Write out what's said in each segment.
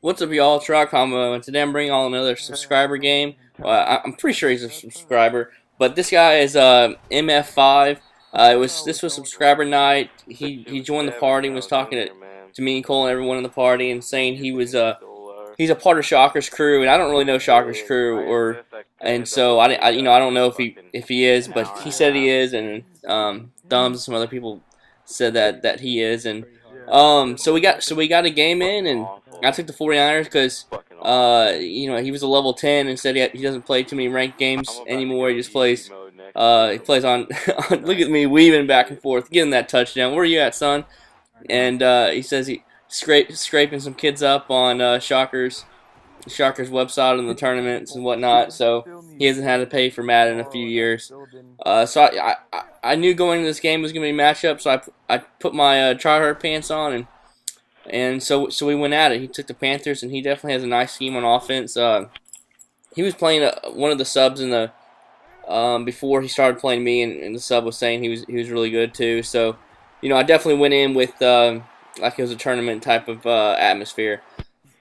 What's up, y'all? It's Rock Combo, and today I'm bringing on another subscriber game. I'm pretty sure he's a subscriber, but this guy is MF5. This was subscriber night. He joined the party and was talking to me and Cole and everyone in the party and saying he's a part of Shocker's crew, and I don't really know Shocker's crew, and so I don't know if he is, but he said he is, and Thumbs and some other people said that he is, and so we got a game in, and I took the 49ers because he was a level 10 and said he doesn't play too many ranked games anymore. He just plays he plays on, look at me weaving back and forth, getting that touchdown. Where are you at, son? And he says he scraping some kids up on Shocker's website and the tournaments and whatnot, so he hasn't had to pay for Madden in a few years. So I knew going into this game was going to be a matchup, so I put my tryhard pants on, and so we went at it. He took the Panthers, and he definitely has a nice scheme on offense. He was playing one of the subs in the before he started playing me, and the sub was saying he was really good too. So I definitely went in with like it was a tournament type of atmosphere.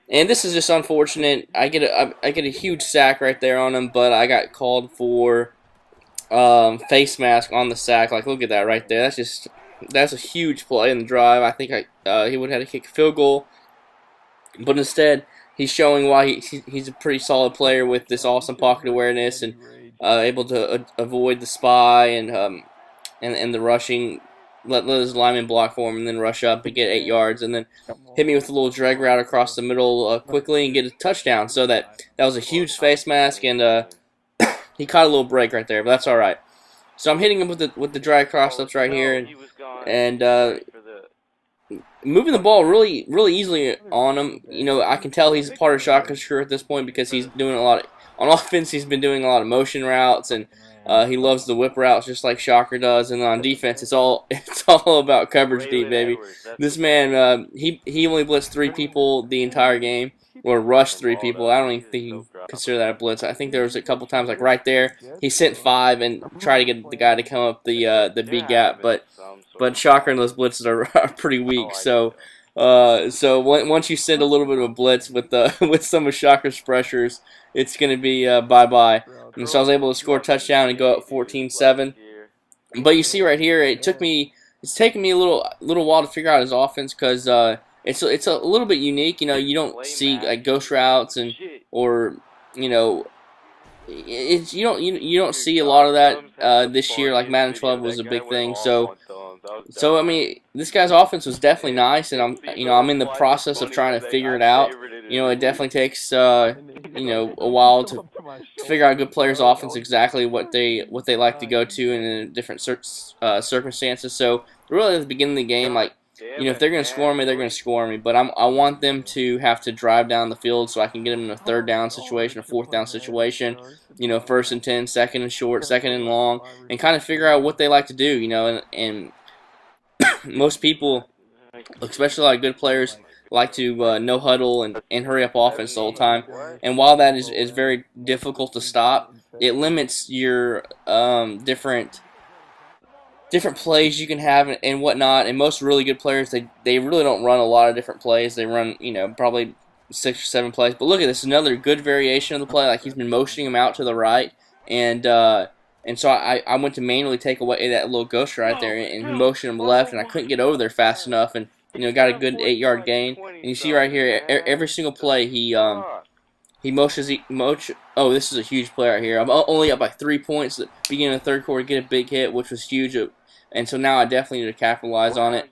And this is just unfortunate. I get a huge sack right there on him, but I got called for face mask on the sack. Like, look at that right there. That's a huge play in the drive. I think he would have had to kick a field goal, but instead he's showing why he's a pretty solid player with this awesome pocket awareness and able to avoid the spy and the rushing. Let his lineman block for him and then rush up and get 8 yards and then hit me with a little drag route across the middle quickly and get a touchdown. So that was a huge face mask, and he caught a little break right there, but that's all right. So I'm hitting him with the drag cross ups right here and moving the ball really easily on him. I can tell he's a part of Shotgun's crew at this point because he's doing a lot on offense. He's been doing a lot of motion routes, and he loves the whip routes just like Shocker does. And on defense, it's all about coverage deep, baby. This man, he only blitzed 3 people the entire game, or rushed 3 people. I don't even think you consider that a blitz. I think there was a couple times, like right there, he sent 5 and tried to get the guy to come up the B gap, but Shocker and those blitzes are pretty weak. So once you send a little bit of a blitz with with some of Shocker's pressures, it's going to be bye-bye. And so I was able to score a touchdown and go up 14-7. But you see right here, it's taken me a little while to figure out his offense because it's a little bit unique. You don't see like ghost routes or you don't see a lot of that this year. Like Madden 12 was a big thing. So I mean, this guy's offense was definitely nice, and I'm in the process of trying to figure it out. It definitely takes a while to figure out a good player's offense, exactly what they like to go to in different circumstances. So really, at the beginning of the game, like if they're going to score me, they're going to score me. But I want them to have to drive down the field so I can get them in a 3rd down situation, a 4th down situation. 1st and 10, 2nd and short, 2nd and long, and kind of figure out what they like to do. And most people, especially a lot of good players, like to no huddle and hurry up offense the whole time. And while that is very difficult to stop, it limits your different plays you can have and whatnot. And most really good players, they really don't run a lot of different plays. They run probably 6 or 7 plays. But look at this, another good variation of the play. Like he's been motioning him out to the right, and so I went to manually take away that little ghost right there and motion him left, and I couldn't get over there fast enough, and got a good 8-yard gain. And you see right here, every single play he motions. Oh, this is a huge play right here. I'm only up by 3 points at the beginning of the 3rd quarter, get a big hit, which was huge. And so now I definitely need to capitalize on it.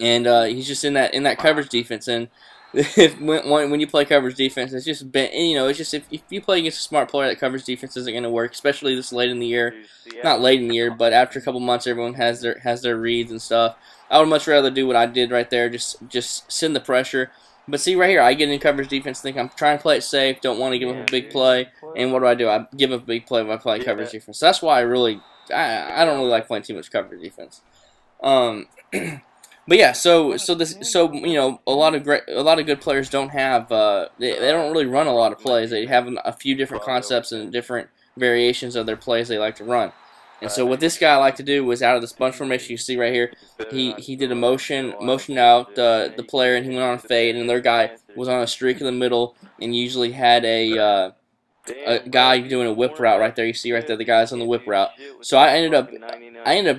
And he's just in that coverage defense. And when you play coverage defense, it's just it's just if you play against a smart player, that coverage defense isn't going to work, especially this late in the year. Not late in the year, but after a couple months, everyone has their reads and stuff. I would much rather do what I did right there, just send the pressure. But see right here, I get in coverage defense, think I'm trying to play it safe, don't want to give up a big play, and what do? I give up a big play when I play coverage defense. So that's why I don't really like playing too much coverage defense. But yeah, so a lot of good players don't have they don't really run a lot of plays. They have a few different concepts and different variations of their plays they like to run. And so what this guy liked to do was, out of this bunch formation you see right here, he did a motion out the player, and he went on a fade, and their guy was on a streak in the middle and usually had a guy doing a whip route right there. You see right there, the guy's on the whip route. So I ended up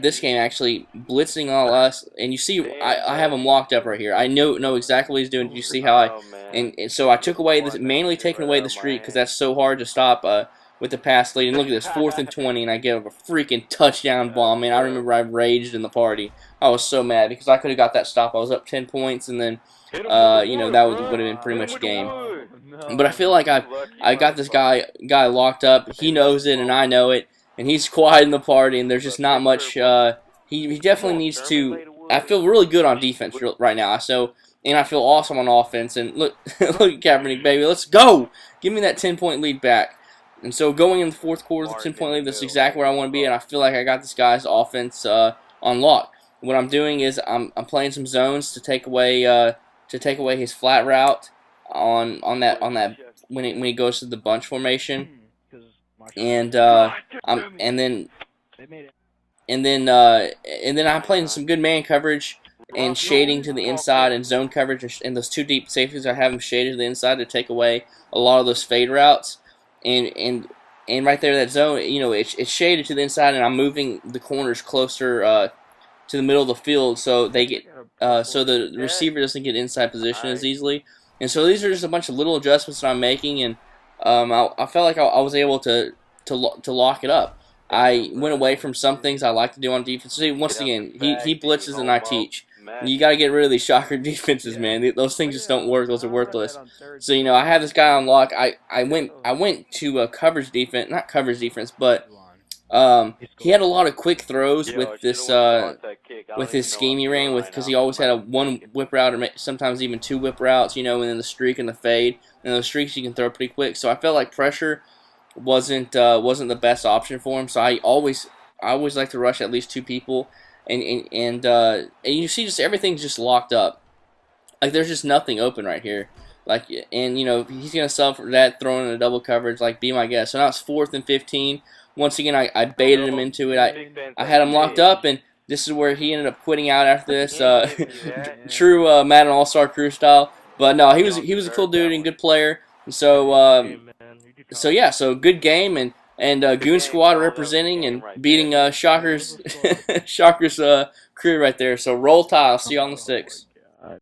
this game actually blitzing all us, and you see I have him locked up right here. I know exactly what he's doing. You see how and so I took away this, manually taking away the streak because that's so hard to stop with the pass lead. And look at this, 4th and 20, and I give a freaking touchdown bomb. Man, I remember I raged in the party. I was so mad because I could have got that stop. I was up 10 points, and then you know, that would have been pretty much game. But I feel like I got this guy locked up. He knows it, and I know it, and he's quiet in the party. And there's just not much. He definitely needs to. I feel really good on defense right now. And I feel awesome on offense. And look, look at Kaepernick, baby. Let's go. Give me that 10-point lead back. And so going in the 4th quarter, the 10-point lead. That's exactly where I want to be. And I feel like I got this guy's offense on lock. What I'm doing is I'm playing some zones to take away his flat route on that when he goes to the bunch formation, and then I'm playing some good man coverage and shading to the inside and zone coverage, and those 2 deep safeties I have them shaded to the inside to take away a lot of those fade routes, and right there, that zone, you know, it's shaded to the inside, and I'm moving the corners closer to the middle of the field so they get so the receiver doesn't get inside position as easily. And so these are just a bunch of little adjustments that I'm making, and I felt like I was able to lock it up. I went away from some things I like to do on defense. See, once again, he blitzes and I teach. You got to get rid of these shocker defenses, man. Those things just don't work. Those are worthless. So, you know, I have this guy on lock. I went to a coverage defense, not coverage defense, but he had a lot of quick throws with this with his scheme he ran with, because he always had a 1 whip route or sometimes even 2 whip routes, you know, and then the streak and the fade. And those streaks you can throw pretty quick. So I felt like pressure wasn't the best option for him. So I always like to rush at least 2 people, and you see just everything's just locked up. Like there's just nothing open right here. Like, and you know, he's gonna suffer that throwing in a double coverage. Like, be my guest. So now it's 4th and 15. Once again, I baited him into it. I had him locked up, and this is where he ended up quitting out after this. True Madden All-Star Crew style. But no, he was a cool dude and good player. And so yeah, so good game, and Goon Squad representing and beating Shocker's Shocker's crew right there. So roll Tide. I'll see you on the 6.